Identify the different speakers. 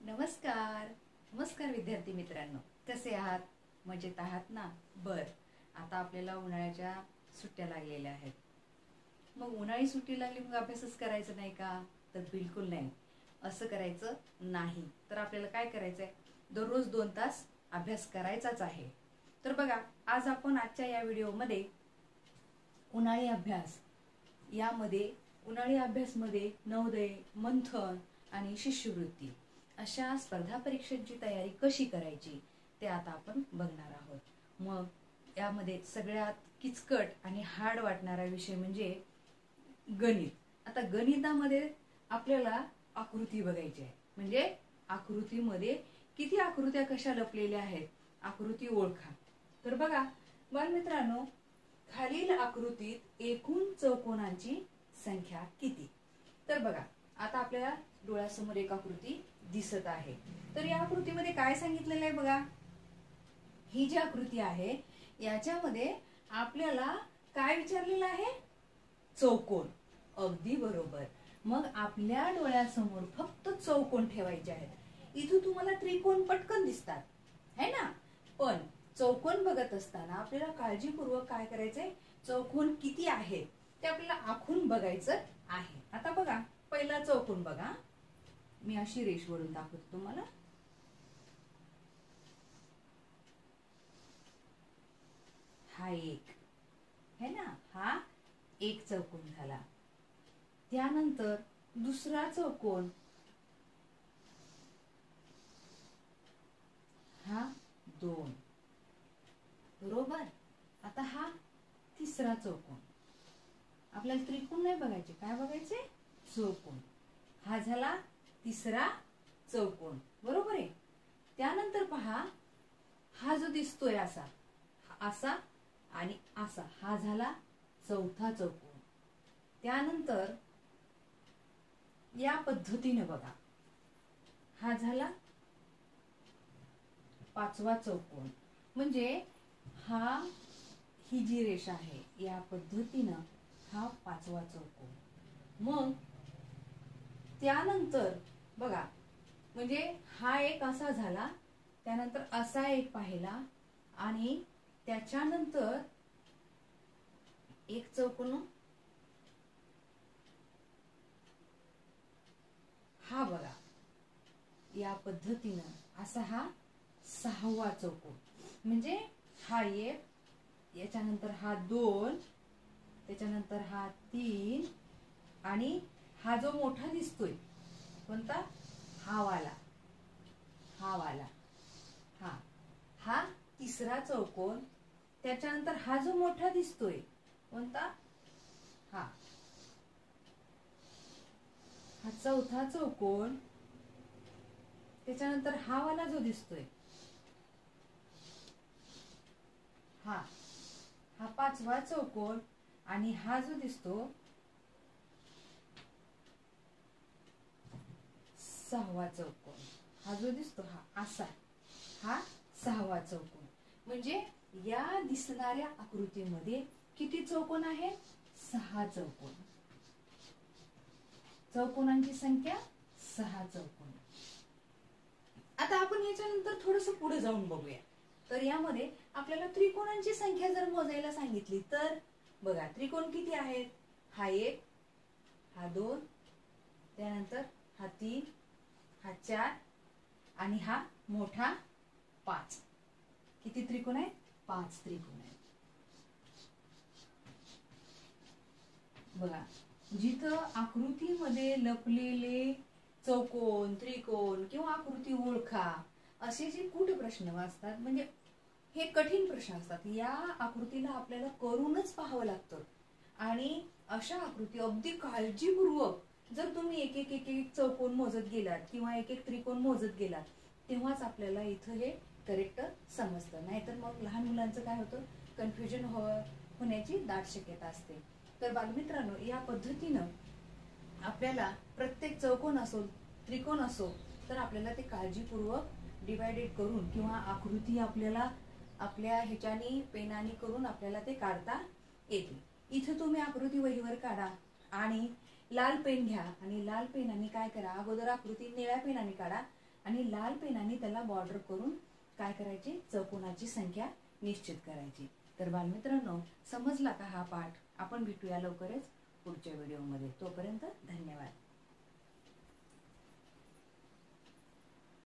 Speaker 1: नमस्कार नमस्कार विद्यार्थी मित्रांनो, कसे आहात? मजेत आहात ना? बर, आता आपल्याला उन्हाळ्याच्या सुट्ट्या लागलेल्या आहेत. मग उन्हाळी सुट्टी लागली मग अभ्यासच करायचं नाही का? तर बिलकुल नाही. असं करायचं नाही. तर आपल्याला काय करायचंय? दररोज 2 तास अभ्यास करायचाच आहे. तर बघा, आज आपण आजच्या या व्हिडिओमध्ये उन्हाळी अभ्यासमध्ये नवोदय, मंथन आणि शिष्यवृत्ती अशा स्पर्धा परीक्षांची तयारी कशी करायची ते आता आपण बघणार आहोत. मग यामध्ये सगळ्यात किचकट आणि हार्ड वाटणारा विषय म्हणजे गणित. आता गणितामध्ये आपल्याला आकृती बघायची आहे. म्हणजे आकृतीमध्ये किती आकृत्या कशा लपलेल्या आहेत, आकृती ओळखा. तर बघा बालमित्रांनो, खालील आकृतीत एकूण चौकोनांची संख्या किती? तर बघा, आता आपल्याला डोळ्यासमोर एक आकृती दिसत आहे. तर या आकृतीमध्ये काय सांगितलेलं आहे बघा. ही जी आकृती आहे याच्यामध्ये आपल्याला काय विचारलेलं आहे? चौकोन. अगदी बरोबर. मग आपल्या डोळ्यासमोर फक्त चौकोन ठेवायचे आहेत. इथं तुम्हाला त्रिकोण पटकन दिसतात, है ना? पण चौकोन बघत असताना आपल्याला काळजीपूर्वक काय करायचंय? चौकोन किती आहेत ते आपल्याला आखून बघायचं आहे. आता बघा, पहिला चौकोन बघा. मी अशी रेष वळून दाखवते तुम्हाला. हा एक है ना, हा एक चौकोन झाला. त्यानंतर दुसरा चौकोन, हा 2. बरोबर. आता हा तिसरा चौकोन. आपल्याला त्रिकोण नाही बघायचे, काय बघायचे? चौकोन. हा झाला तिसरा चौकोन. बरोबर आहे. त्यानंतर पहा, हा जो दिसतोय असा, असा आणि असा, हा झाला चौथा चौकोन. त्यानंतर या पद्धतीने बघा, हा झाला 5वा चौकोन. म्हणजे ही जी रेषा आहे या पद्धतीनं हा 5वा चौकोन. मग त्यानंतर बघा, म्हणजे हा एक असा झाला, त्यानंतर असा एक पाहिला आणि त्याच्यानंतर एक चौकोन हा बघा, या पद्धतीनं असा हा 6वा चौकोन. म्हणजे हा एक, याच्यानंतर हा 2, त्याच्यानंतर हा 3 आणि हा जो मोठा दिसतोय कोणता? हा वाला. हा तिसरा चौकोन. त्याच्यानंतर हा जो मोठा दिसतोय कोणता? हा चौथा चौकोन. त्याच्यानंतर हा वाला जो दिसतोय हा 5वा चौकोन. आणि हा जो दिसतो 6वा चौकोन. हा जो दिसतो हा असा, हा 6वा चौकोन. म्हणजे या दिसणाऱ्या आकृतीमध्ये किती चौकोन आहेत? 6 चौकोन. चौकोनांची संख्या 6 चौकोन. आता आपण याच्यानंतर थोडस पुढे जाऊन बघूया. तर यामध्ये आपल्याला त्रिकोणांची संख्या जर मोजायला सांगितली तर बघा, त्रिकोण किती आहेत? हा 1, हा 2, त्यानंतर हा 3, हा 4 आणि हा मोठा 5. किती त्रिकोण आहेत? 5 त्रिकोण आहेत. बघा, जिथं आकृतीमध्ये लपलेले चौकोन, त्रिकोण किंवा आकृती ओळखा असे जे कुठे प्रश्न असतात, म्हणजे हे कठीण प्रश्न असतात, या आकृतीला आपल्याला करूनच पाहावं लागतं. आणि अशा आकृती अगदी काळजीपूर्वक जर तुम्ही एक एक एक एक चौकोन मोजत गेलात किंवा एक एक त्रिकोण मोजत गेलात, तेव्हाच आपल्याला इथं हे करेक्ट समजतं. नाहीतर मग लहान मुलांचं काय होतं, कन्फ्युजन होण्याची दाट शक्यता असते. तर बालमित्रांनो, या पद्धतीनं आपल्याला प्रत्येक चौकोन असो, त्रिकोण असो, तर आपल्याला ते काळजीपूर्वक डिवायडेड करून किंवा आकृती आपल्याला आपल्या ह्याच्यानी पेनानी करून आपल्याला ते काढता येते. इथं तुम्ही आकृती वहीवर काढा आणि लाल पेन घ्या आणि लाल पेनाने काय करा, अगोदर आकृती निळ्या पेनाने काढा आणि लाल पेनाने त्याला बॉर्डर करून काय करायचे, चौकोनाची संख्या निश्चित करायची. तर बालमित्रांनो, समजला का हा पाठ? आपण भेटूया लवकरच पुढच्या व्हिडिओमध्ये. तोपर्यंत धन्यवाद.